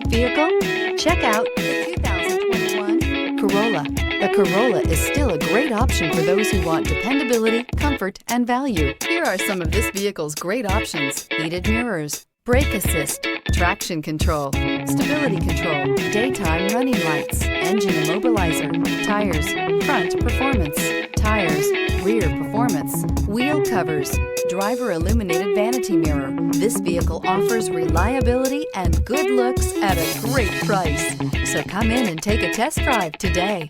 vehicle? Check out the 2021 Corolla. The Corolla is still a great option for those who want dependability, comfort, and value. Here are some of this vehicle's great options: heated mirrors, brake assist, traction control, stability control, daytime running lights, engine immobilizer, tires, front performance, tires, rear performance, wheel covers, driver illuminated vanity mirror. This vehicle offers reliability and good looks at a great price. So come in and take a test drive today.